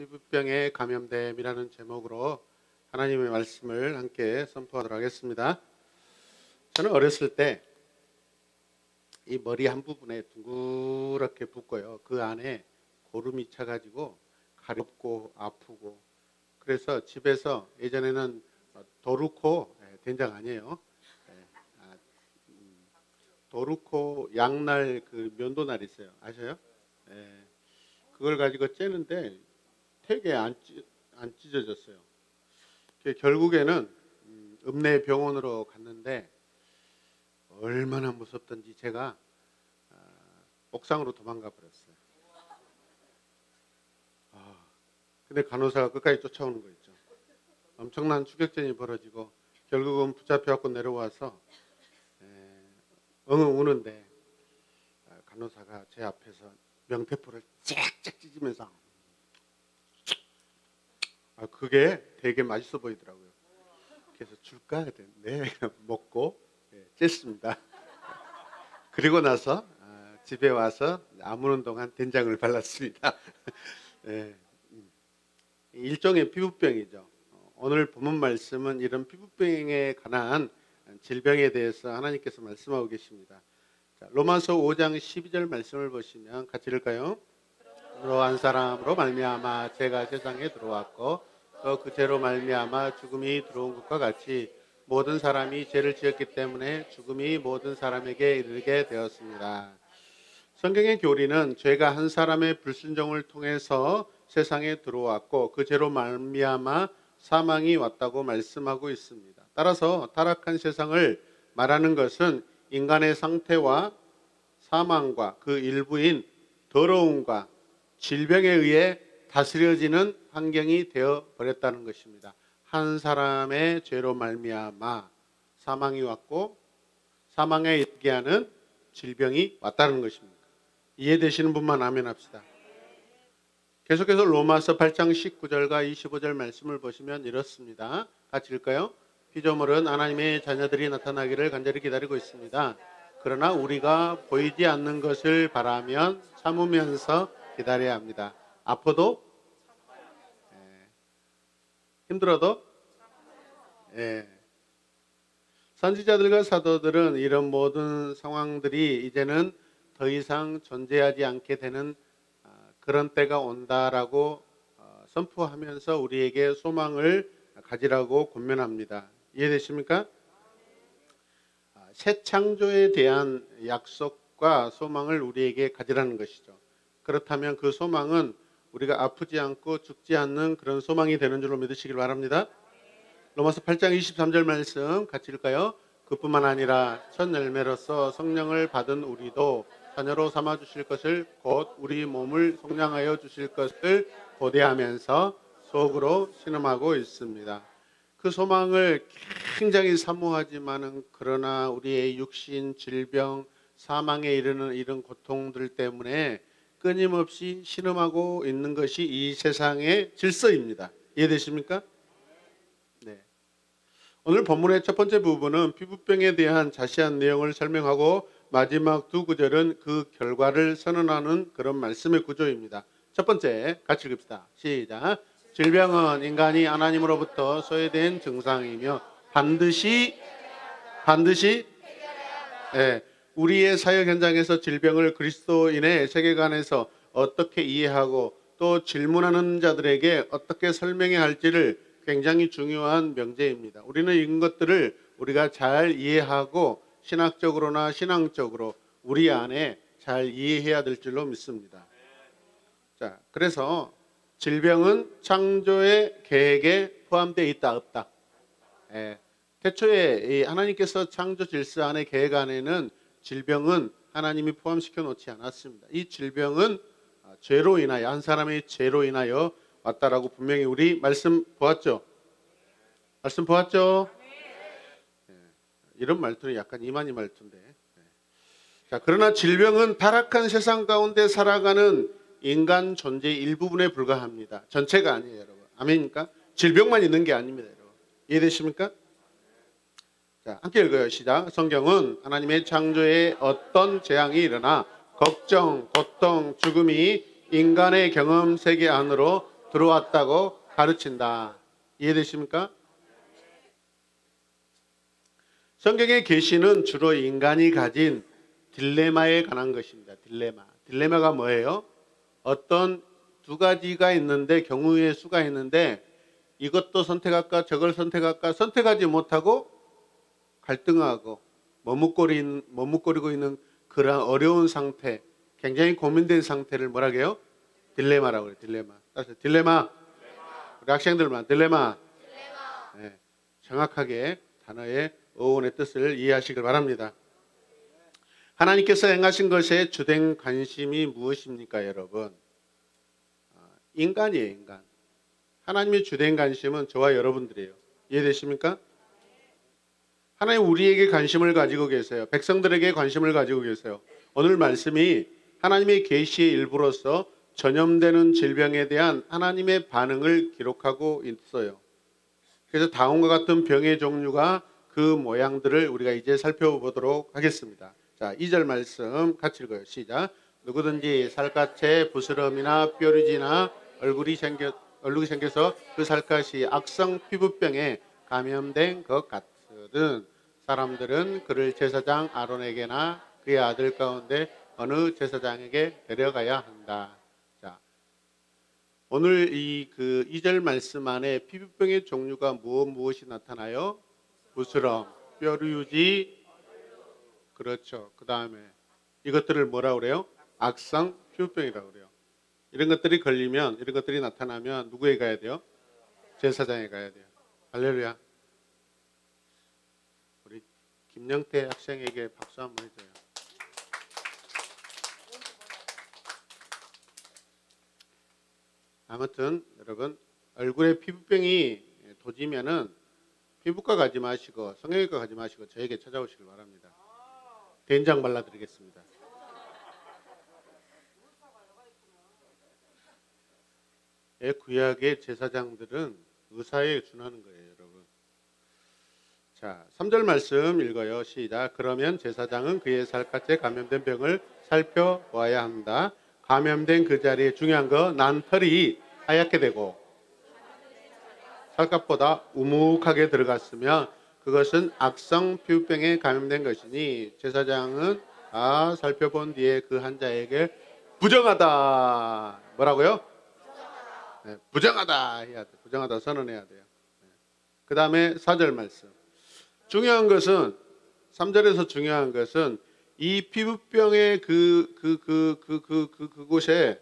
피부병에 감염됨이라는 제목으로 하나님의 말씀을 함께 선포하도록 하겠습니다. 저는 어렸을 때 이 머리 한 부분에 둥그렇게 붓고요. 그 안에 고름이 차가지고 가렵고 아프고, 그래서 집에서 예전에는 도루코, 된장 아니에요. 도루코 양날 그 면도날 있어요. 아셔요? 그걸 가지고 째는데 되게 안 찢어졌어요. 결국에는 읍내병원으로 갔는데 얼마나 무섭던지 제가 옥상으로 도망가 버렸어요. 근데 간호사가 끝까지 쫓아오는 거 있죠. 엄청난 추격전이 벌어지고 결국은 붙잡혀갖고 내려와서 엉엉 우는데 간호사가 제 앞에서 명태포를 쫙쫙 찢으면서 그게 되게 맛있어 보이더라고요. 그래서 줄까? 네, 먹고 쨌습니다. 그리고 나서 집에 와서 아무는 동안 된장을 발랐습니다. 일종의 피부병이죠. 오늘 본문 말씀은 이런 피부병에 관한 질병에 대해서 하나님께서 말씀하고 계십니다. 로마서 5장 12절 말씀을 보시면 같이 읽을까요? 그로 한 사람으로 말미암아 죄가 세상에 들어왔고 또 그 죄로 말미암아 죽음이 들어온 것과 같이 모든 사람이 죄를 지었기 때문에 죽음이 모든 사람에게 이르게 되었습니다. 성경의 교리는 죄가 한 사람의 불순종을 통해서 세상에 들어왔고 그 죄로 말미암아 사망이 왔다고 말씀하고 있습니다. 따라서 타락한 세상을 말하는 것은 인간의 상태와 사망과 그 일부인 더러움과 질병에 의해 다스려지는 환경이 되어 버렸다는 것입니다. 한 사람의 죄로 말미암아 사망이 왔고 사망에 이르게 하는 질병이 왔다는 것입니다. 이해되시는 분만 아멘합시다. 계속해서 로마서 8장 19절과 25절 말씀을 보시면 이렇습니다. 같이 읽을까요? 피조물은 하나님의 자녀들이 나타나기를 간절히 기다리고 있습니다. 그러나 우리가 보이지 않는 것을 바라면 참으면서 기다려야 합니다. 아파도 힘들어도 선지자들과 사도들은 이런 모든 상황들이 이제는 더 이상 존재하지 않게 되는 그런 때가 온다라고 선포하면서 우리에게 소망을 가지라고 권면합니다. 이해되십니까? 새 창조에 대한 약속과 소망을 우리에게 가지라는 것이죠. 그렇다면 그 소망은 우리가 아프지 않고 죽지 않는 그런 소망이 되는 줄로 믿으시길 바랍니다. 로마서 8장 23절 말씀 같이 읽을까요? 그뿐만 아니라 첫 열매로서 성령을 받은 우리도 자녀로 삼아 주실 것을 곧 우리 몸을 속량하여 주실 것을 고대하면서 속으로 신음하고 있습니다. 그 소망을 굉장히 사모하지만은 그러나 우리의 육신, 질병, 사망에 이르는 이런 고통들 때문에 끊임없이 신음하고 있는 것이 이 세상의 질서입니다. 이해되십니까? 네. 오늘 본문의 첫 번째 부분은 피부병에 대한 자세한 내용을 설명하고 마지막 두 구절은 그 결과를 선언하는 그런 말씀의 구조입니다. 첫 번째 같이 읽읍시다. 시작. 질병은 인간이 하나님으로부터 소외된 증상이며 반드시 우리의 사역 현장에서 질병을 그리스도인의 세계관에서 어떻게 이해하고 또 질문하는 자들에게 어떻게 설명해야 할지를 굉장히 중요한 명제입니다. 우리는 이런 것들을 우리가 잘 이해하고 신학적으로나 신앙적으로 우리 안에 잘 이해해야 될 줄로 믿습니다. 자, 그래서 질병은 창조의 계획에 포함되어 있다 없다? 태초에 하나님께서 창조 질서 안에 계획 안에는 질병은 하나님이 포함시켜 놓지 않았습니다. 이 질병은 죄로 인하여 한 사람의 죄로 인하여 왔다라고 분명히 우리 말씀 보았죠? 말씀 보았죠? 이런 말투는 약간 이만희 말투인데. 자, 그러나 질병은 타락한 세상 가운데 살아가는 인간 존재의 일부분에 불과합니다. 전체가 아니에요, 여러분. 아멘입니까? 질병만 있는 게 아닙니다, 여러분. 이해되십니까? 자, 함께 읽어요. 시작. 성경은 하나님의 창조에 어떤 재앙이 일어나 걱정, 고통, 죽음이 인간의 경험 세계 안으로 들어왔다고 가르친다. 이해되십니까? 성경의 계시는 주로 인간이 가진 딜레마에 관한 것입니다. 딜레마. 딜레마가 뭐예요? 어떤 두 가지가 있는데, 경우의 수가 있는데 이것도 선택할까 저걸 선택할까 선택하지 못하고 갈등하고 머뭇거리고 있는 그런 어려운 상태, 굉장히 고민된 상태를 뭐라고 해요? 딜레마라고 해요. 딜레마. 따라서 딜레마. 우리 학생들만 딜레마. 네, 정확하게 단어의 어원의 뜻을 이해하시길 바랍니다. 하나님께서 행하신 것에 주된 관심이 무엇입니까, 여러분? 인간이에요, 인간. 하나님의 주된 관심은 저와 여러분들이에요. 이해되십니까? 하나님 우리에게 관심을 가지고 계세요. 백성들에게 관심을 가지고 계세요. 오늘 말씀이 하나님의 계시의 일부로서 전염되는 질병에 대한 하나님의 반응을 기록하고 있어요. 그래서 다음과 같은 병의 종류가 그 모양들을 우리가 이제 살펴보도록 하겠습니다. 자, 2절 말씀 같이 읽어요. 시작. 누구든지 살갗에 부스럼이나 뾰루지나 얼굴이 생겨서 그 살갗이 악성 피부병에 감염된 것 같으든 사람들은 그를 제사장 아론에게나 그의 아들 가운데 어느 제사장에게 데려가야 한다. 자, 오늘 이 2절 말씀 안에 피부병의 종류가 무엇이 나타나요? 부스럼, 뾰루지, 그렇죠. 그 다음에 이것들을 뭐라 그래요? 악성 피부병이라고 그래요. 이런 것들이 걸리면, 이런 것들이 나타나면 누구에 가야 돼요? 제사장에 가야 돼요. 할렐루야. 우리 김영태 학생에게 박수 한번 해줘요. 아무튼 여러분, 얼굴에 피부병이 도지면은 피부과 가지 마시고 성형외과 가지 마시고 저에게 찾아오시길 바랍니다. 된장 발라드리겠습니다. 구약의 제사장들은 의사에 준하는 거예요, 여러분. 자, 3절 말씀 읽어요. 시작. 그러면 제사장은 그의 살갗에 감염된 병을 살펴보아야 한다. 감염된 그 자리에 중요한 거, 난 털이 하얗게 되고 살갗보다 우묵하게 들어갔으면 그것은 악성 피부병에 감염된 것이니 제사장은 살펴본 뒤에 그 환자에게 부정하다. 뭐라고요? 네, 부정하다 해야 돼. 부정하다 선언해야 돼요. 네. 그 다음에 4절 말씀. 중요한 것은 3절에서 중요한 것은 이 피부병의 그곳에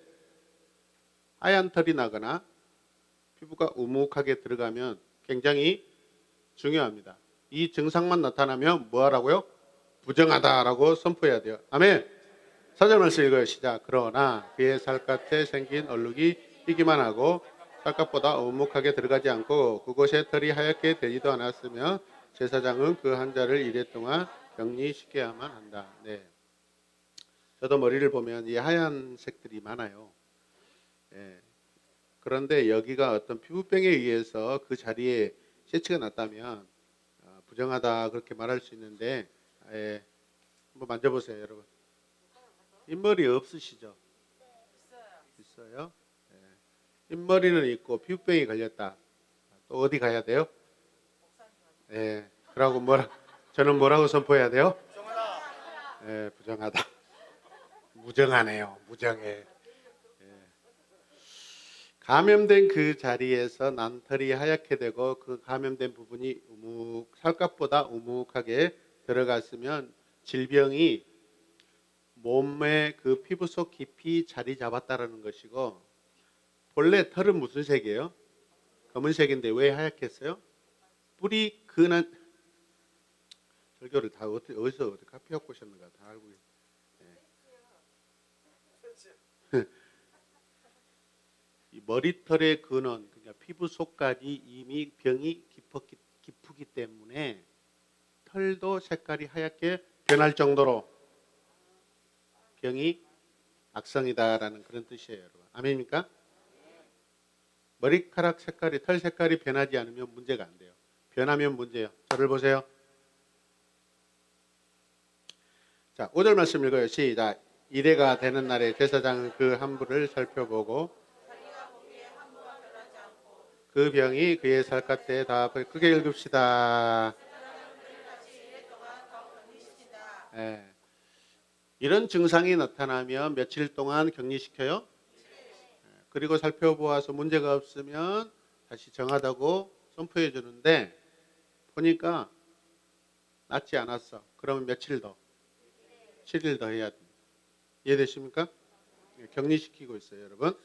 하얀 털이 나거나 피부가 우묵하게 들어가면 굉장히 중요합니다. 이 증상만 나타나면 뭐 하라고요? 부정하다라고 선포해야 돼요. 아멘. 4절 말씀 읽어요. 시작. 그러나 그의 살갗에 생긴 얼룩이 희기만 하고 살갗보다 우묵하게 들어가지 않고 그곳에 털이 하얗게 되지도 않았으며 제사장은 그 환자를 이래 동안 격리시켜야만 한다. 네. 저도 머리를 보면 이 하얀색들이 많아요. 네. 그런데 여기가 어떤 피부병에 의해서 그 자리에 세치가 났다면 부정하다 그렇게 말할 수 있는데 한번 만져보세요, 여러분. 흰머리 없으시죠? 있어요. 흰머리는 있고 피부병이 걸렸다. 또 어디 가야 돼요? 그러고 저는 뭐라고 선포해야 돼요? 부정하다. 무정하네요. 무정해. 감염된 그 자리에서 난털이 하얗게 되고 그 감염된 부분이 살갗보다 우묵하게 들어갔으면 질병이 몸의 그 피부 속 깊이 자리 잡았다라는 것이고, 본래 털은 무슨 색이에요? 검은색인데 왜 하얗겠어요? 뿌리 근한 절교를 다 어디서 카피 갖고 오셨는가 다 알고 있어요. 이 머리털의 근원, 그러니까 피부 속까지 이미 병이 깊기 때문에 털도 색깔이 하얗게 변할 정도로 병이 악성이다라는 그런 뜻이에요, 여러분. 아멘입니까? 머리카락 색깔이, 털 색깔이 변하지 않으면 문제가 안 돼요. 변하면 문제예요. 저를 보세요. 자, 5절 말씀 읽어요. 시작. 이래가 되는 날에 제사장은 그 환부를 살펴보고 그 병이 그의 살갗에 다 크게 읽읍시다. 예. 이런 증상이 나타나면 며칠 동안 격리시켜요. 그리고 살펴보아서 문제가 없으면 다시 정하다고 선포해 주는데 보니까 낫지 않았어. 그러면 며칠 더? 7일 더 해야 됩니다. 이해되십니까? 격리시키고 있어요, 여러분.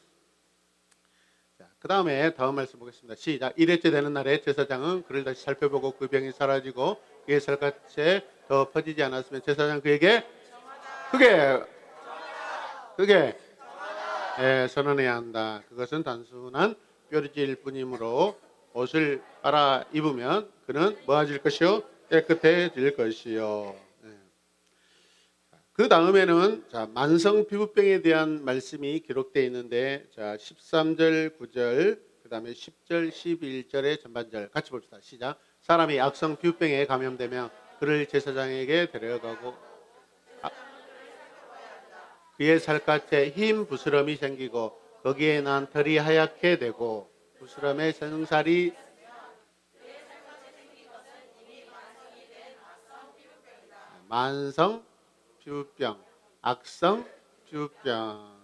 자, 그 다음에 다음 말씀 보겠습니다. 시작. 1회째 되는 날에 제사장은 그를 다시 살펴보고 그 병이 사라지고 그의 살갗에 더 퍼지지 않았으면 제사장 그에게 크게 선언해야 한다. 그것은 단순한 뾰루지일 뿐이므로 옷을 빨아 입으면 그는 뭐해질 것이요? 깨끗해질 것이요. 그 다음에는 자, 만성 피부병에 대한 말씀이 기록되어 있는데 자, 13절, 9절, 그 다음에 10절, 11절의 전반절 같이 봅시다. 시작. 사람이 악성 피부병에 감염되면 그를 제사장에게 데려가고 그의 살갗에 흰 부스럼이 생기고 거기에 난 털이 하얗게 되고 부스럼의 생살이 만성 피부병, 악성 피부병.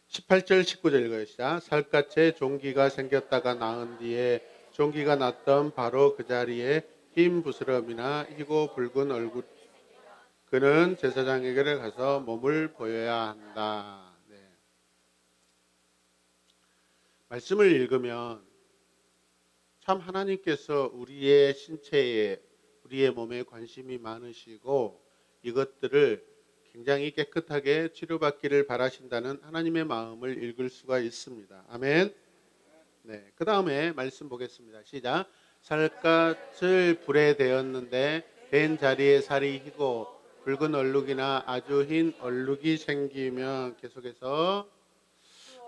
18절, 19절 읽어요. 시작. 살갗에 종기가 생겼다가 나은 뒤에 종기가 났던 바로 그 자리에 흰 부스럼이나 희고 붉은 얼굴 그는 제사장에게 가서 몸을 보여야 한다. 네. 말씀을 읽으면 참 하나님께서 우리의 신체에 우리의 몸에 관심이 많으시고 이것들을 굉장히 깨끗하게 치료받기를 바라신다는 하나님의 마음을 읽을 수가 있습니다. 아멘. 네, 그 다음에 말씀 보겠습니다. 시작. 살갗을 불에 대었는데 된 자리에 살이 희고 붉은 얼룩이나 아주 흰 얼룩이 생기면 계속해서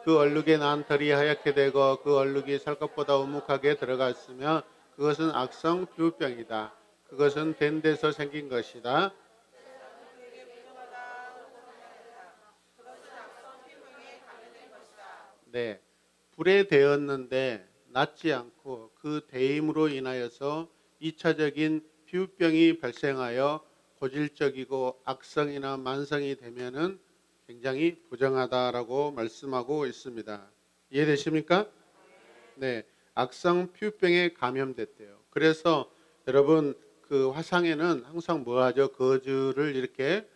그 얼룩에 난 털이 하얗게 되고 그 얼룩이 살갗보다 우묵하게 들어갔으면 그것은 악성 피부병이다. 그것은 된 데서 생긴 것이다. 네, 불에 대었는데 낫지 않고 그 대임으로 인하여서 2차적인 피부병이 발생하여 고질적이고 악성이나 만성이 되면은 굉장히 부정하다라고 말씀하고 있습니다. 이해되십니까? 네, 악성 피부병에 감염됐대요. 그래서 여러분 그 화상에는 항상 뭐 하죠? 거즈를 이렇게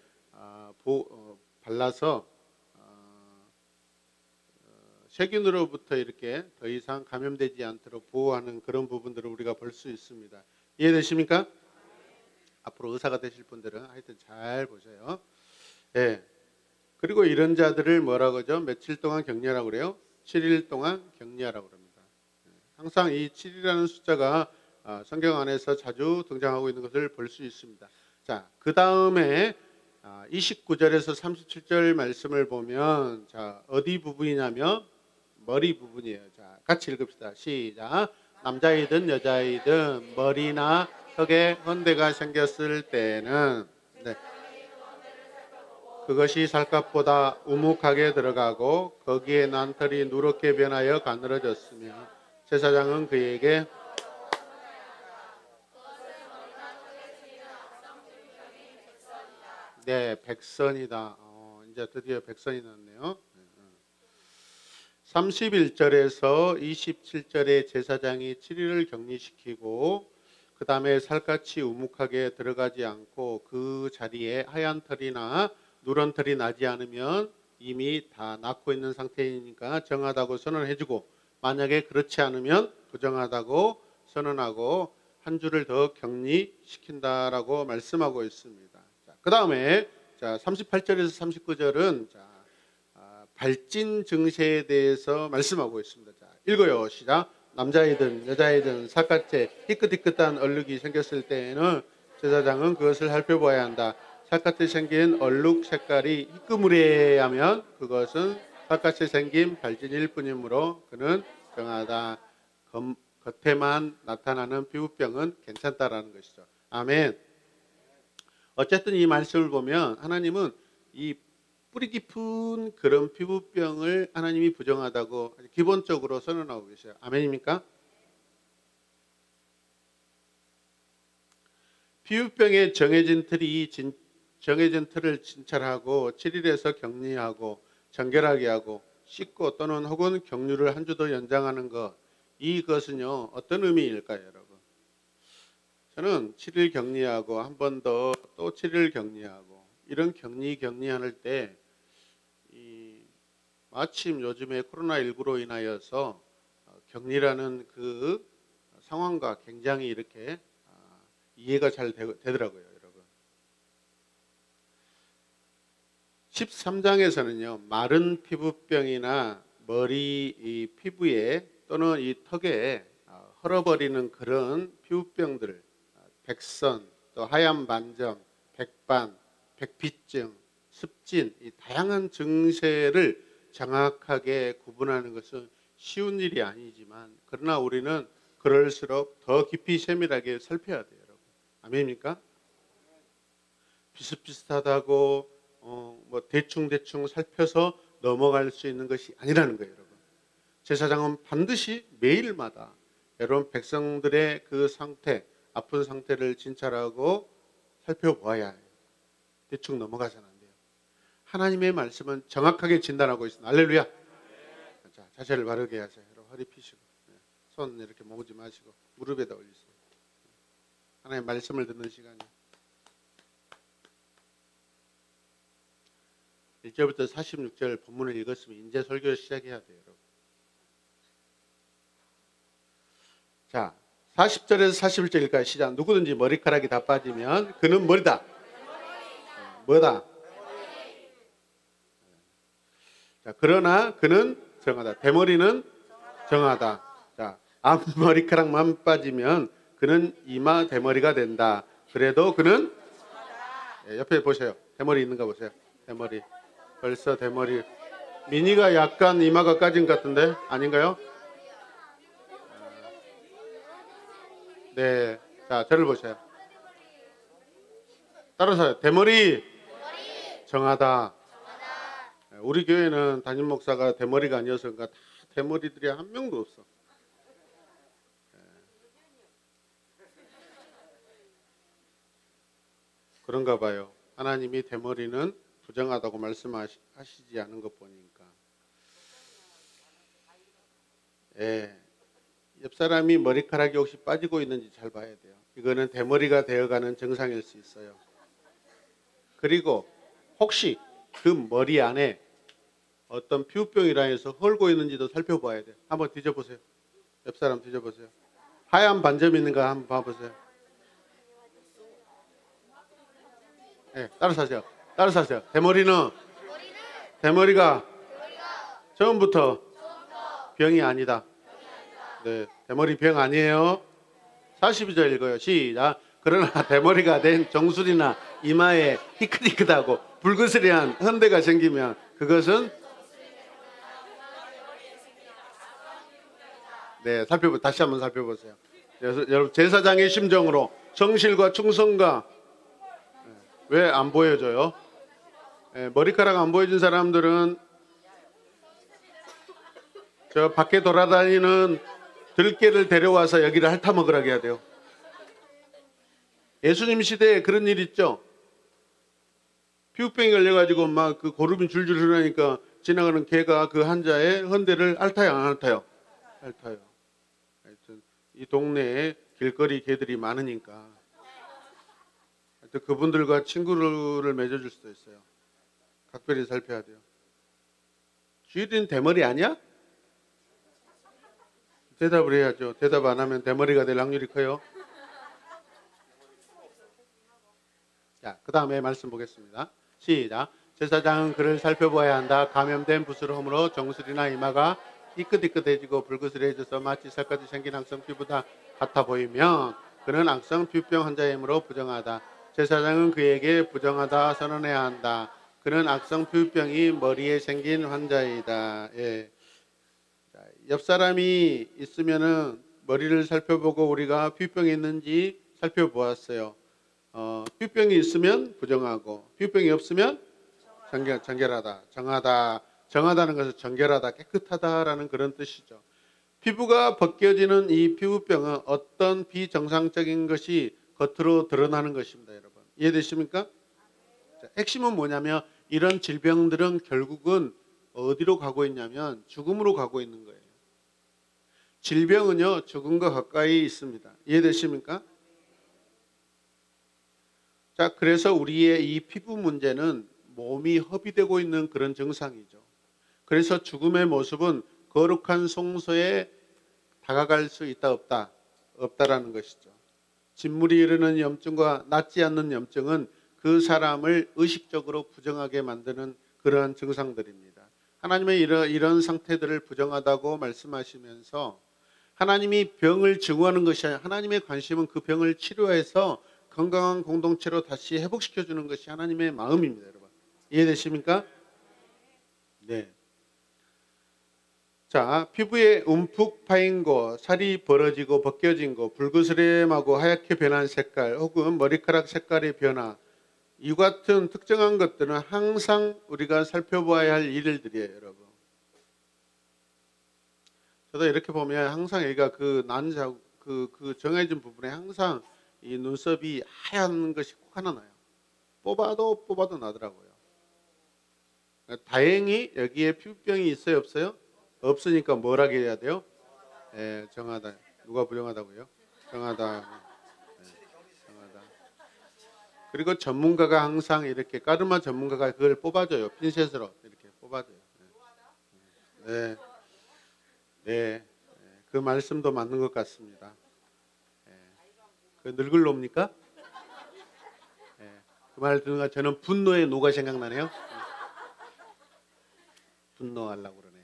발라서 세균으로부터 이렇게 더 이상 감염되지 않도록 보호하는 그런 부분들을 우리가 볼 수 있습니다. 이해되십니까? 앞으로 의사가 되실 분들은 하여튼 잘 보세요. 네. 그리고 이런 자들을 뭐라고 하죠? 며칠 동안 격리하라고 그래요? 7일 동안 격리하라고 합니다. 항상 이 7이라는 숫자가 성경 안에서 자주 등장하고 있는 것을 볼 수 있습니다. 자, 그 다음에 29절에서 37절 말씀을 보면 자, 어디 부분이냐면 머리 부분이에요. 자, 같이 읽읍시다. 시작. 남자이든 여자이든 머리나 턱에 헌대가 생겼을 때는 네. 그것이 살갗보다 우묵하게 들어가고 거기에 난 털이 누렇게 변하여 가늘어졌으며 제사장은 그에게 네, 백선이다. 이제 드디어 백선이 났네요. 31절에서 27절에 제사장이 7일을 격리시키고 그 다음에 살갗이 우묵하게 들어가지 않고 그 자리에 하얀 털이나 누런 털이 나지 않으면 이미 다 낫고 있는 상태이니까 정하다고 선언해주고 만약에 그렇지 않으면 부정하다고 선언하고 한 주를 더 격리시킨다라고 말씀하고 있습니다. 그 다음에 38절에서 39절은 발진 증세에 대해서 말씀하고 있습니다. 자, 읽어요. 시작. 남자이든 여자이든 살갗에 희끗희끗한 얼룩이 생겼을 때에는 제사장은 그것을 살펴봐야 한다. 살갗에 생긴 얼룩 색깔이 희끄무레하면 그것은 살갗에 생긴 발진일 뿐이므로 그는 정하다. 겉에만 나타나는 피부병은 괜찮다라는 것이죠. 아멘. 어쨌든 이 말씀을 보면 하나님은 이 뿌리 깊은 그런 피부병을 하나님이 부정하다고 기본적으로 선언하고 계셔요. 아멘입니까? 피부병의 정해진 틀을 진찰하고 7일에서 격리하고 정결하게 하고 씻고 또는 혹은 격류를 한 주 더 연장하는 것, 이것은요 어떤 의미일까요, 여러분? 저는 7일 격리하고 한 번 더 또 7일 격리하고 이런 격리할 때 마침 요즘에 코로나19로 인하여서 격리라는 그 상황과 굉장히 이렇게 이해가 잘 되더라고요, 여러분. 13장에서는요, 마른 피부병이나 머리 이 피부에 또는 이 턱에 헐어버리는 그런 피부병들, 백선, 또 하얀 반점, 백반, 백피증, 습진, 이 다양한 증세를 정확하게 구분하는 것은 쉬운 일이 아니지만, 그러나 우리는 그럴수록 더 깊이 세밀하게 살펴야 돼요, 여러분. 아멘입니까? 비슷비슷하다고 뭐 대충 살펴서 넘어갈 수 있는 것이 아니라는 거예요, 여러분. 제사장은 반드시 매일마다 여러분 백성들의 그 상태, 아픈 상태를 진찰하고 살펴보아야 해요. 대충 넘어가서는 안 돼요. 하나님의 말씀은 정확하게 진단하고 있습니다. 할렐루야. 자, 자세를 바르게 하세요. 여러분, 허리 펴시고 손 이렇게 모으지 마시고 무릎에다 올리세요. 하나님의 말씀을 듣는 시간이에요. 1절부터 46절 본문을 읽었으면 이제 설교를 시작해야 돼요, 여러분. 자, 40절에서 41절까지 시작. 누구든지 머리카락이 다 빠지면 그는 머리다. 뭐다? 자, 그러나 그는 정하다. 대머리는 정하다. 자, 앞머리카락만 빠지면 그는 이마 대머리가 된다. 그래도 그는 옆에 보세요. 대머리 있는가 보세요. 대머리. 벌써 대머리. 미니가 약간 이마가 까진 것 같은데 아닌가요? 네. 자, 저를 보세요. 따라서 대머리 정하다. 우리 교회는 담임 목사가 대머리가 아니어서 그런가 다 대머리들이 한 명도 없어. 그런가 봐요. 하나님이 대머리는 부정하다고 말씀하시지 않은 것 보니까. 옆 사람이 머리카락이 혹시 빠지고 있는지 잘 봐야 돼요. 이거는 대머리가 되어가는 증상일 수 있어요. 그리고 혹시 그 머리 안에 어떤 피부병이라 해서 헐고 있는지도 살펴봐야 돼요. 한번 뒤져보세요. 옆 사람 뒤져보세요. 하얀 반점이 있는가 한번 봐보세요. 네, 따라서 하세요. 대머리가 처음부터 병이 아니다. 네, 대머리 병 아니에요. 42절 읽어요. 시작. 그러나 대머리가 된 정수리나 이마에 희끗희끗하고 불그스레한 흔대가 생기면 그것은 다시 한번 살펴보세요. 여러분 제사장의 심정으로 성실과 충성과 왜 안 보여줘요? 머리카락 안 보여준 사람들은 저 밖에 돌아다니는 들깨를 데려와서 여기를 핥아먹으라고 해야 돼요. 예수님 시대에 그런 일 있죠. 피부병이 걸려가지고 막 그 고름이 줄줄 흐르니까 지나가는 개가 그 환자의 헌대를 핥아요, 안 핥아요? 핥아요. 하여튼 이 동네에 길거리 개들이 많으니까 하여튼 그분들과 친구를 맺어줄 수도 있어요. 각별히 살펴야 돼요. 주일인 대머리 아니야? 대답을 해야죠. 대답 안 하면 대머리가 될 확률이 커요. 자, 그 다음에 말씀 보겠습니다. 시작. 제사장은 그를 살펴보아야 한다. 감염된 부스럼으로 정수리나 이마가 희끗희끗해지고 불그스레해져서 마치 살갗이 생긴 악성 피부다 같아 보이면 그는 악성 피부병 환자이므로 부정하다. 제사장은 그에게 부정하다 선언해야 한다. 그는 악성 피부병이 머리에 생긴 환자이다. 예. 옆 사람이 있으면은 머리를 살펴보고 우리가 피부병이 있는지 살펴보았어요. 피부병이 있으면 부정하고 피부병이 없으면 정결하다, 정하다는 것은 정결하다, 깨끗하다라는 그런 뜻이죠. 피부가 벗겨지는 이 피부병은 어떤 비정상적인 것이 겉으로 드러나는 것입니다, 여러분. 이해되십니까? 자, 핵심은 뭐냐면 이런 질병들은 결국은 어디로 가고 있냐면 죽음으로 가고 있는 거예요. 질병은요, 죽음과 가까이 있습니다. 이해되십니까? 자, 그래서 우리의 이 피부 문제는 몸이 허비되고 있는 그런 증상이죠. 그래서 죽음의 모습은 거룩한 성소에 다가갈 수 있다 없다? 없다라는 것이죠. 진물이 이르는 염증과 낫지 않는 염증은 그 사람을 의식적으로 부정하게 만드는 그러한 증상들입니다. 하나님의 이런 상태들을 부정하다고 말씀하시면서 하나님이 병을 증오하는 것이 아니라 하나님의 관심은 그 병을 치료해서 건강한 공동체로 다시 회복시켜주는 것이 하나님의 마음입니다, 여러분. 이해되십니까? 네. 자, 피부에 움푹 파인 거, 살이 벌어지고 벗겨진 거, 붉으스름하고 하얗게 변한 색깔 혹은 머리카락 색깔의 변화, 이 같은 특정한 것들은 항상 우리가 살펴봐야 할 일들이에요, 여러분. 저도 이렇게 보면 항상 여기가 그 정해진 부분에 항상 이 눈썹이 하얀 것이 꼭 하나 나요. 뽑아도 나더라고요. 다행히 여기에 피부병이 있어요, 없어요? 없으니까 뭘 하게 해야 돼요? 예, 정하다. 누가 부정하다고요? 정하다. 예, 정하다. 그리고 전문가가 항상 이렇게 까르마 전문가가 그걸 뽑아줘요. 핀셋으로 이렇게 뽑아줘요. 네, 네, 그 말씀도 맞는 것 같습니다. 그 늙을 놈입니까? 그 말 들으니까 저는 분노의 노가 생각나네요. 분노하려고 그러네.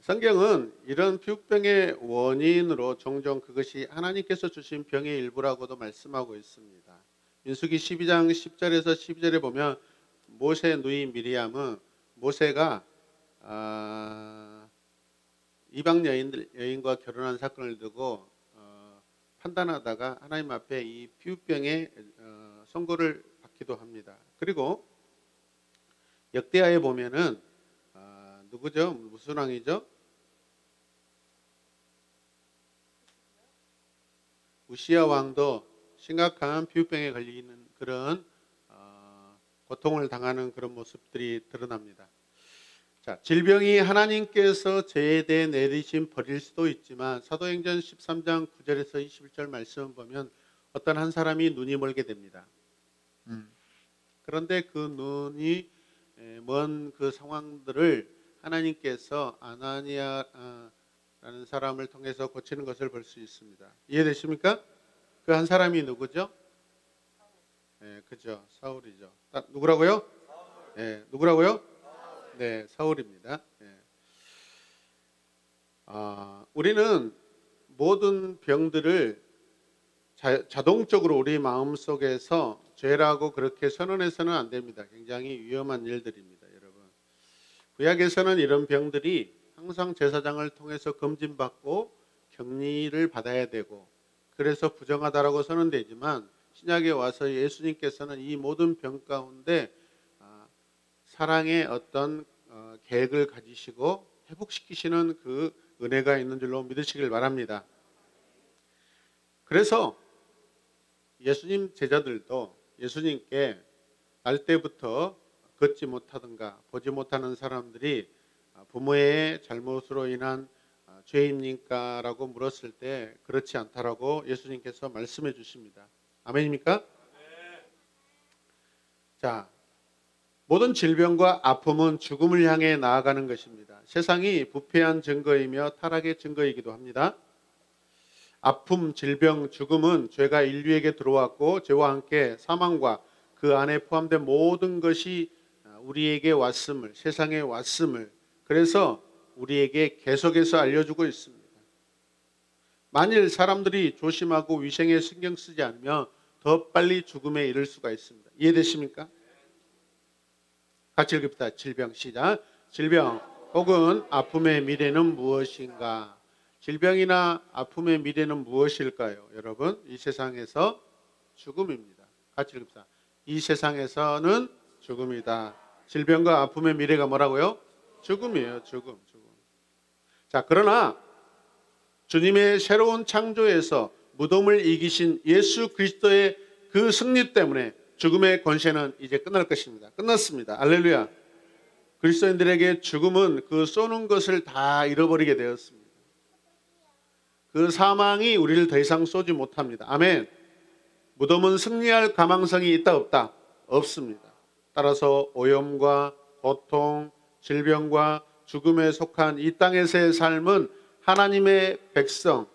성경은 이런 피부병의 원인으로 종종 그것이 하나님께서 주신 병의 일부라고도 말씀하고 있습니다. 민수기 12장 10절에서 12절에 보면 모세 누이 미리암은 모세가 이방 여인과 결혼한 사건을 두고 판단하다가 하나님 앞에 이 피부병의 선고를 받기도 합니다. 그리고 역대하에 보면은 누구죠? 무슨 왕이죠? 우시야 왕도 심각한 피부병에 걸리는 그런 고통을 당하는 그런 모습들이 드러납니다. 자, 질병이 하나님께서 죄에 대해 내리신 벌일 수도 있지만 사도행전 13장 9절에서 21절 말씀을 보면 어떤 한 사람이 눈이 멀게 됩니다. 그런데 그 눈이 먼 그 상황들을 하나님께서 아나니아라는 사람을 통해서 고치는 것을 볼 수 있습니다. 이해되십니까? 그 한 사람이 누구죠? 그죠. 사울이죠. 누구라고요? 누구라고요? 네, 사울입니다. 우리는 모든 병들을 자동적으로 우리 마음속에서 죄라고 그렇게 선언해서는 안 됩니다. 굉장히 위험한 일들입니다, 여러분. 구약에서는 이런 병들이 항상 제사장을 통해서 검진받고 격리를 받아야 되고 그래서 부정하다라고 선언되지만 신약에 와서 예수님께서는 이 모든 병 가운데 사랑의 어떤 계획을 가지시고 회복시키시는 그 은혜가 있는 줄로 믿으시길 바랍니다. 그래서 예수님 제자들도 예수님께 날 때부터 걷지 못하든가 보지 못하는 사람들이 부모의 잘못으로 인한 죄입니까? 라고 물었을 때 그렇지 않다라고 예수님께서 말씀해 주십니다. 아멘입니까? 자, 모든 질병과 아픔은 죽음을 향해 나아가는 것입니다. 세상이 부패한 증거이며 타락의 증거이기도 합니다. 아픔, 질병, 죽음은 죄가 인류에게 들어왔고 죄와 함께 사망과 그 안에 포함된 모든 것이 우리에게 왔음을, 세상에 왔음을 그래서 우리에게 계속해서 알려주고 있습니다. 만일 사람들이 조심하고 위생에 신경 쓰지 않으면 더 빨리 죽음에 이를 수가 있습니다. 이해되십니까? 같이 읽읍시다. 질병 시작. 질병 혹은 아픔의 미래는 무엇인가? 질병이나 아픔의 미래는 무엇일까요? 여러분, 이 세상에서 죽음입니다. 같이 읽읍시다. 이 세상에서는 죽음이다. 질병과 아픔의 미래가 뭐라고요? 죽음이에요. 죽음. 자, 그러나 주님의 새로운 창조에서 무덤을 이기신 예수 그리스도의 그 승리 때문에 죽음의 권세는 이제 끝날 것입니다. 끝났습니다. 할렐루야. 그리스도인들에게 죽음은 그 쏘는 것을 다 잃어버리게 되었습니다. 그 사망이 우리를 더 이상 쏘지 못합니다. 아멘. 무덤은 승리할 가망성이 있다 없다? 없습니다. 따라서 오염과 고통, 질병과 죽음에 속한 이 땅에서의 삶은 하나님의 백성이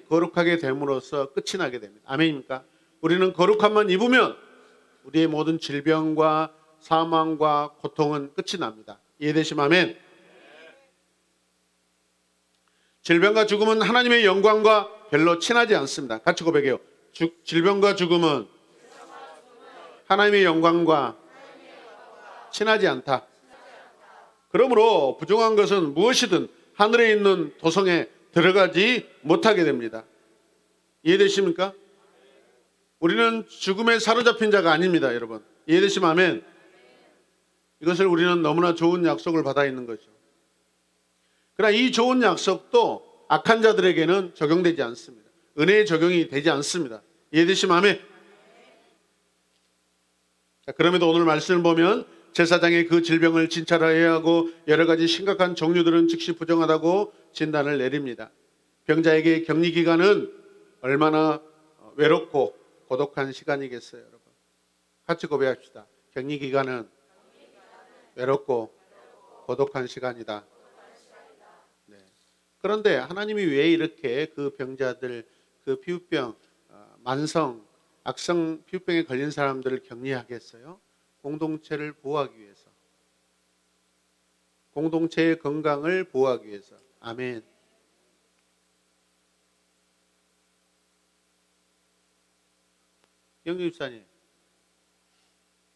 거룩하게 됨으로써 끝이 나게 됩니다. 아멘입니까? 우리는 거룩함만 입으면 우리의 모든 질병과 사망과 고통은 끝이 납니다. 이해되시면 아멘. 질병과 죽음은 하나님의 영광과 별로 친하지 않습니다. 같이 고백해요. 질병과 죽음은 하나님의 영광과 친하지 않다. 그러므로 부정한 것은 무엇이든 하늘에 있는 도성에 들어가지 못하게 됩니다. 이해되십니까? 우리는 죽음에 사로잡힌 자가 아닙니다, 여러분. 이해되시면 아멘. 이것을 우리는 너무나 좋은 약속을 받아 있는 거죠. 그러나 이 좋은 약속도 악한 자들에게는 적용되지 않습니다. 은혜의 적용이 되지 않습니다. 이해되시면 아멘. 자, 그럼에도 오늘 말씀을 보면 제사장이 그 질병을 진찰해야 하고 여러 가지 심각한 종류들은 즉시 부정하다고 진단을 내립니다. 병자에게 격리 기간은 얼마나 외롭고 고독한 시간이겠어요, 여러분. 같이 고백합시다. 격리 기간은 외롭고 고독한 시간이다. 네. 그런데 하나님이 왜 이렇게 그 병자들, 그 피부병, 만성, 악성 피부병에 걸린 사람들을 격리하겠어요? 공동체를 보호하기 위해서. 공동체의 건강을 보호하기 위해서. 아멘. 영규 집사님,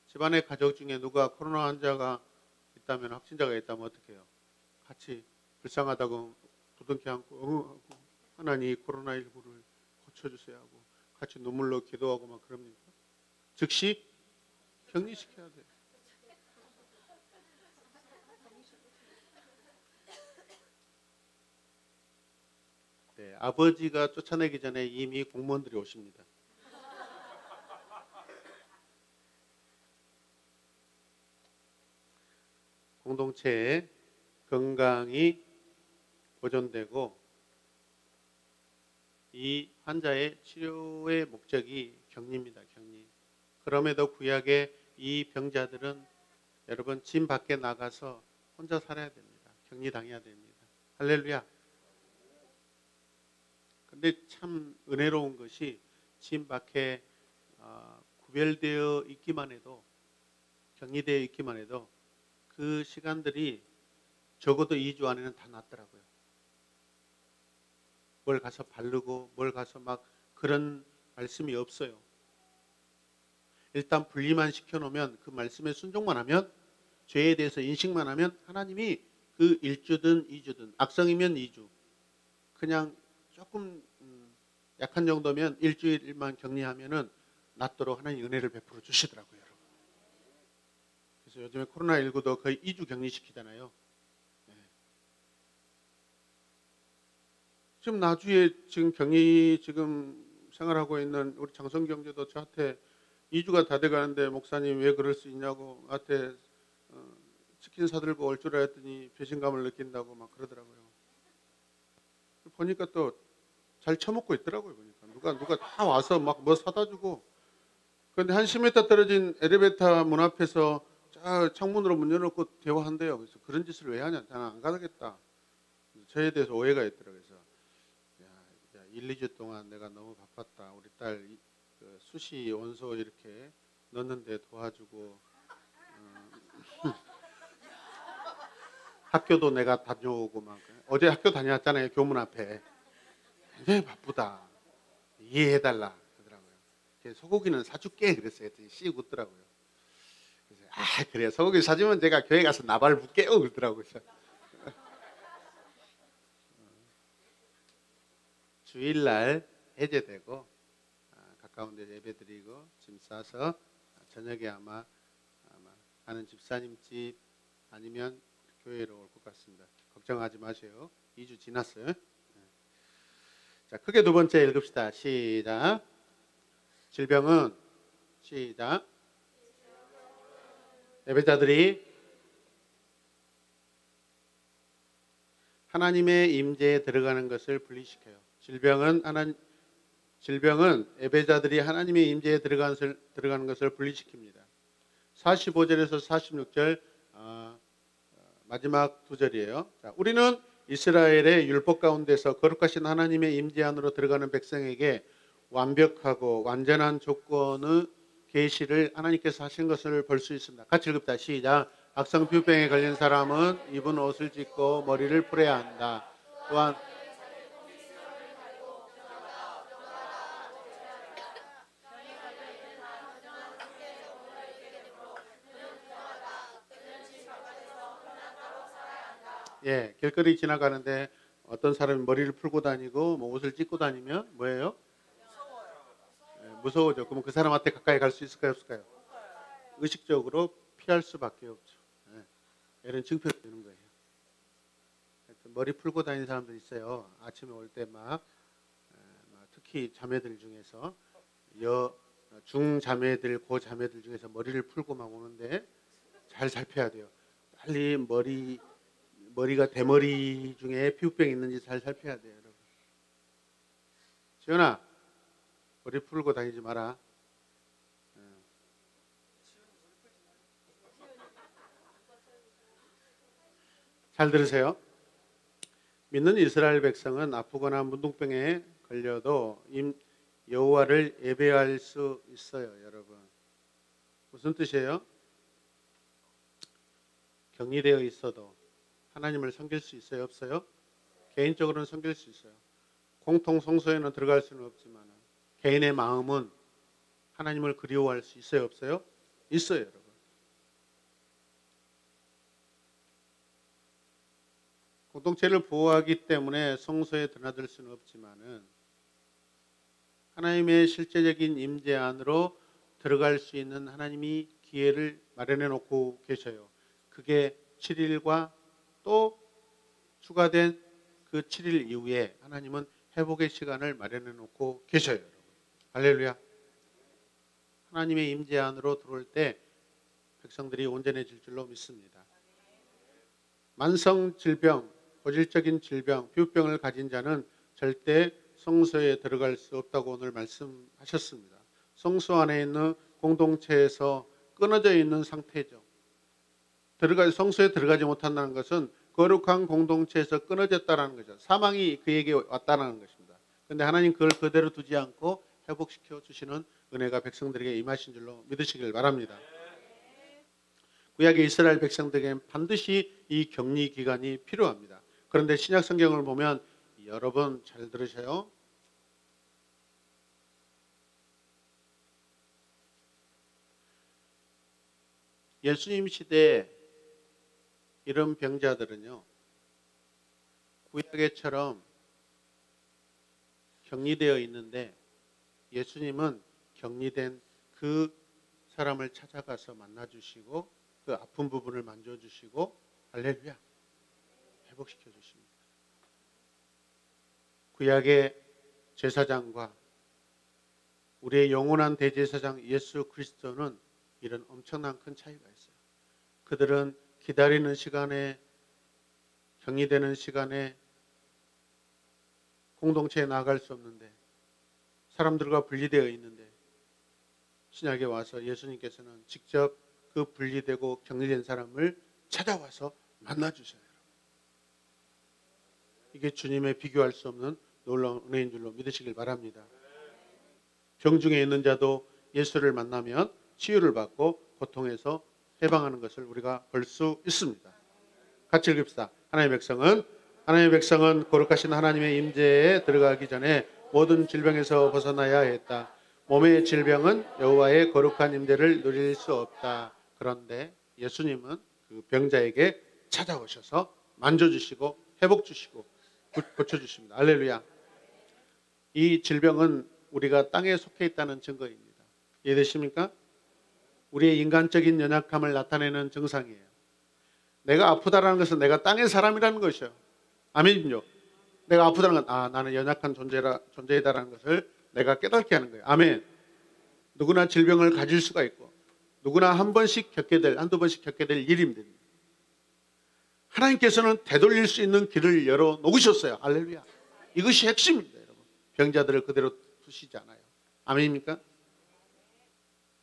집안의 가족 중에 누가 코로나 환자가 있다면, 확진자가 있다면 어떻게 해요? 같이 불쌍하다고 두둥켜 안고 하나님 코로나19를 고쳐주세요 하고 같이 눈물로 기도하고 막 그럽니까? 즉시 격리시켜야 돼요. 네, 아버지가 쫓아내기 전에 이미 공무원들이 오십니다. 공동체의 건강이 보존되고 이 환자의 치료의 목적이 격리입니다. 격리. 그럼에도 구약의 이 병자들은 여러분 집 밖에 나가서 혼자 살아야 됩니다. 격리당해야 됩니다. 할렐루야. 근데 참 은혜로운 것이 집 밖에 구별되어 있기만 해도, 격리되어 있기만 해도 그 시간들이 적어도 2주 안에는 다 낫더라고요. 뭘 가서 바르고 뭘 가서 막 그런 말씀이 없어요. 일단 분리만 시켜놓으면, 그 말씀에 순종만 하면, 죄에 대해서 인식만 하면 하나님이 그 1주든 2주든, 악성이면 2주, 그냥 조금 약한 정도면 일주일만 격리하면은 낫도록 하나님 은혜를 베풀어 주시더라고요. 여러분. 그래서 요즘에 코로나19도 거의 2주 격리시키잖아요. 네. 지금 나주에 지금 격리 생활하고 있는 우리 장성경제도 저한테 2주가 다 돼가는데 목사님 왜 그럴 수 있냐고, 나한테 치킨 사들고 올 줄 알았더니 배신감을 느낀다고 막 그러더라고요. 보니까 또 잘 처먹고 있더라고요. 보니까 누가 다 와서 막 뭐 사다 주고. 그런데 한 10m 떨어진 엘리베이터 문 앞에서 창문으로 문 열어놓고 대화한대요. 그래서 그런 짓을 왜 하냐, 나는 안 가겠다. 저에 대해서 오해가 있더라고요. 그래서 1, 2주 동안 내가 너무 바빴다. 우리 딸 수시 원서 이렇게 넣는데 도와주고, 학교도 내가 다녀오고 막. 어제 학교 다녀왔잖아요. 교문 앞에. 굉장히 바쁘다. 이해해달라 그러더라고요. 소고기는 사줄게 그랬어요. 씩 웃더라고요. 그래서 그래, 소고기 사주면 제가 교회 가서 나발 붙게요 그러더라고요. 주일날 해제되고 가까운 데 예배드리고 짐 싸서 저녁에 아마 아는 집사님 집 아니면 교회로 올 것 같습니다. 걱정하지 마세요. 2주 지났어요. 자, 크게 두 번째 읽읍시다. 시작. 질병은 시작. 예배자들이 하나님의 임재에 들어가는 것을 분리시켜요. 질병은 예배자들이 하나님의 임재에 들어가는 것을 분리시킵니다. 45절에서 46절 마지막 두 절이에요. 자, 우리는 이스라엘의 율법 가운데서 거룩하신 하나님의 임재 안으로 들어가는 백성에게 완벽하고 완전한 조건의 계시를 하나님께서 하신 것을 볼 수 있습니다. 같이 읽읍시다. 시작. 악성 피부병에 걸린 사람은 입은 옷을 찢고 머리를 풀어야 한다. 또한 길거리 지나가는데 어떤 사람이 머리를 풀고 다니고 뭐 옷을 찢고 다니면 뭐예요? 무서워져. 그러면 그 사람한테 가까이 갈 수 있을까요, 없을까요? 의식적으로 피할 수밖에 없죠. 이런 증표가 되는 거예요. 머리 풀고 다니는 사람들 있어요. 아침에 올 때 특히 자매들 중에서 중자매들, 고자매들 중에서 머리를 풀고 막 오는데 잘 살펴야 돼요. 빨리 머리가 대머리 중에 피부병이 있는지 잘 살펴야 돼요, 여러분. 지연아, 머리 풀고 다니지 마라. 잘 들으세요. 믿는 이스라엘 백성은 아프거나 문둥병에 걸려도 여호와를 예배할 수 있어요, 여러분. 무슨 뜻이에요? 격리되어 있어도 하나님을 섬길 수 있어요, 없어요? 개인적으로는 섬길 수 있어요. 공통 성소에는 들어갈 수는 없지만 개인의 마음은 하나님을 그리워할 수 있어요, 없어요? 있어요, 여러분. 공동체를 보호하기 때문에 성소에 드나들 수는 없지만은 하나님의 실제적인 임재 안으로 들어갈 수 있는 하나님이 기회를 마련해 놓고 계셔요. 그게 7일과 또 추가된 그 7일 이후에 하나님은 회복의 시간을 마련해 놓고 계셔요, 여러분. 할렐루야. 하나님의 임재 안으로 들어올 때 백성들이 온전해질 줄로 믿습니다. 만성 질병, 고질적인 질병, 피부병을 가진 자는 절대 성소에 들어갈 수 없다고 오늘 말씀하셨습니다. 성소 안에 있는 공동체에서 끊어져 있는 상태죠. 성소에 들어가지 못한다는 것은 거룩한 공동체에서 끊어졌다는 거죠. 사망이 그에게 왔다는 것입니다. 그런데 하나님 그걸 그대로 두지 않고 회복시켜 주시는 은혜가 백성들에게 임하신 줄로 믿으시길 바랍니다. 구약의 이스라엘 백성들에게는 반드시 이 격리 기간이 필요합니다. 그런데 신약 성경을 보면 여러분 잘 들으셔요. 예수님 시대에 이런 병자들은요, 구약에처럼 격리되어 있는데 예수님은 격리된 그 사람을 찾아가서 만나주시고 그 아픈 부분을 만져주시고 할렐루야 회복시켜 주십니다. 구약의 제사장과 우리의 영원한 대제사장 예수 그리스도는 이런 엄청난 큰 차이가 있어요. 그들은 기다리는 시간에, 격리되는 시간에 공동체에 나아갈 수 없는데, 사람들과 분리되어 있는데, 신약에 와서 예수님께서는 직접 그 분리되고 격리된 사람을 찾아와서 만나주셔요. 이게 주님의 비교할 수 없는 놀라운 은혜인 줄로 믿으시길 바랍니다. 병중에 있는 자도 예수를 만나면 치유를 받고 고통에서 해방하는 것을 우리가 볼 수 있습니다. 같이 읽읍시다. 하나님의 백성은 거룩하신 하나님의 임재에 들어가기 전에 모든 질병에서 벗어나야 했다. 몸의 질병은 여호와의 거룩한 임재를 누릴 수 없다. 그런데 예수님은 그 병자에게 찾아오셔서 만져주시고 회복주시고 고쳐주십니다. 할렐루야. 이 질병은 우리가 땅에 속해 있다는 증거입니다. 이해되십니까? 우리의 인간적인 연약함을 나타내는 증상이에요. 내가 아프다라는 것은 내가 땅의 사람이라는 것이요. 아멘요. 내가 아프다는 건 나는 연약한 존재이다라는 것을 내가 깨닫게 하는 거예요. 아멘. 누구나 질병을 가질 수가 있고 누구나 한두 번씩 겪게 될 일입니다. 하나님께서는 되돌릴 수 있는 길을 열어 놓으셨어요. 할렐루야. 이것이 핵심입니다, 여러분. 병자들을 그대로 두시지 않아요. 아멘입니까?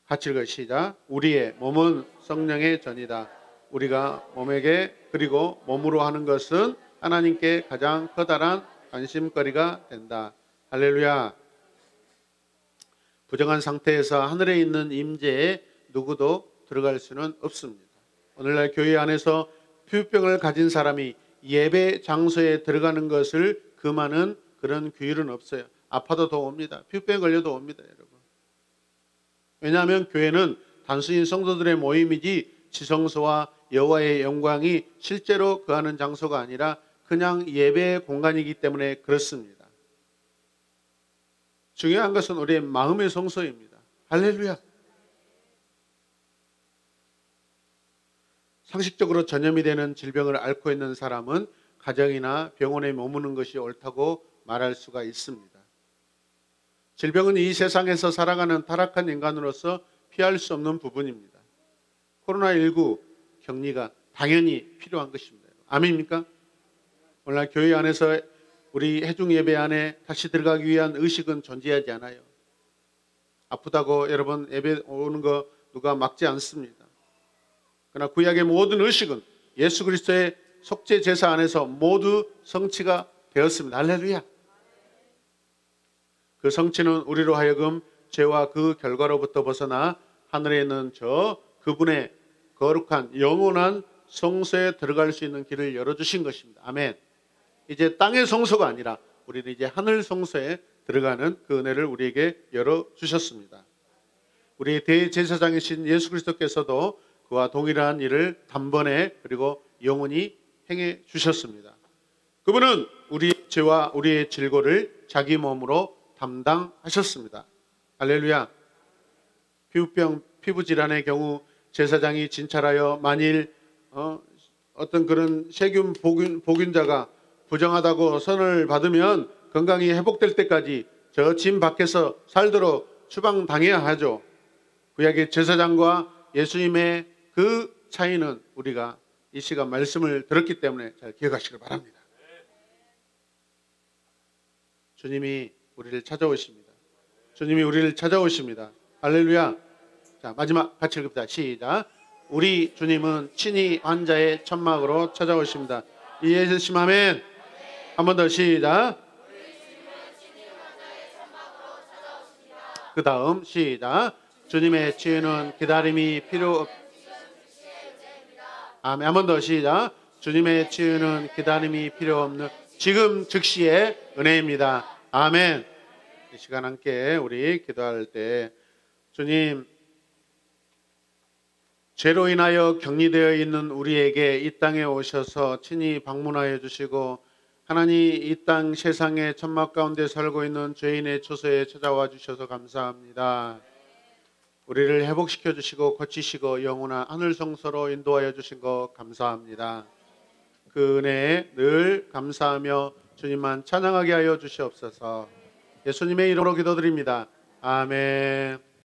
같이 읽어요. 시작. 우리의 몸은 성령의 전이다. 우리가 몸에게 그리고 몸으로 하는 것은 하나님께 가장 커다란 관심거리가 된다. 할렐루야. 부정한 상태에서 하늘에 있는 임재에 누구도 들어갈 수는 없습니다. 오늘날 교회 안에서 피부병을 가진 사람이 예배 장소에 들어가는 것을 금하는 그런 규율은 없어요. 아파도 더 옵니다. 피부병 걸려도 옵니다, 여러분. 왜냐하면 교회는 단순히 성도들의 모임이지 지성소와 여호와의 영광이 실제로 거하는 장소가 아니라 그냥 예배 공간이기 때문에 그렇습니다. 중요한 것은 우리의 마음의 성소입니다. 할렐루야. 상식적으로 전염이 되는 질병을 앓고 있는 사람은 가정이나 병원에 머무는 것이 옳다고 말할 수가 있습니다. 질병은 이 세상에서 살아가는 타락한 인간으로서 피할 수 없는 부분입니다. 코로나19 격리가 당연히 필요한 것입니다. 아멘입니까? 오늘날 교회 안에서 우리 회중 예배 안에 다시 들어가기 위한 의식은 존재하지 않아요. 아프다고 여러분 예배 오는 거 누가 막지 않습니다. 그러나 구약의 모든 의식은 예수 그리스도의 속죄 제사 안에서 모두 성취가 되었습니다. 할렐루야. 그 성취는 우리로 하여금 죄와 그 결과로부터 벗어나 하늘에 있는 그분의 거룩한 영원한 성소에 들어갈 수 있는 길을 열어주신 것입니다. 아멘. 이제 땅의 성소가 아니라 우리는 이제 하늘 성소에 들어가는 그 은혜를 우리에게 열어주셨습니다. 우리의 대제사장이신 예수 그리스도께서도 그와 동일한 일을 단번에 그리고 영원히 행해 주셨습니다. 그분은 우리의 죄와 우리의 질고를 자기 몸으로 담당하셨습니다. 할렐루야. 피부질환의 경우 제사장이 진찰하여 만일 어떤 그런 세균 보균자가 부정하다고 선을 받으면 건강이 회복될 때까지 저 진 밖에서 살도록 추방당해야 하죠. 구약의 제사장과 예수님의 그 차이는 우리가 이 시간 말씀을 들었기 때문에 잘 기억하시길 바랍니다. 주님이 우리를 찾아오십니다. 주님이 우리를 찾아오십니다. 할렐루야. 자, 마지막 같이 읽읍시다. 시작. 우리 주님은 친히 환자의 천막으로 찾아오십니다. 이해해 주시면 아멘. 한 번 더 시작. 그 다음 시작. 주님의 치유는 기다림이 필요 없. 아멘. 한 번 더 시작. 주님의 치유는 기다림이 필요 없는 지금 즉시의 은혜입니다. 아멘. 이 시간 함께 우리 기도할 때 주님, 죄로 인하여 격리되어 있는 우리에게 이 땅에 오셔서 친히 방문하여 주시고 하나님 이 땅 세상의 천막 가운데 살고 있는 죄인의 처소에 찾아와 주셔서 감사합니다. 우리를 회복시켜 주시고 고치시고 영원한 하늘 성소로 인도하여 주신 것 감사합니다. 그 은혜에 늘 감사하며 주님만 찬양하게 하여 주시옵소서. 예수님의 이름으로 기도드립니다. 아멘.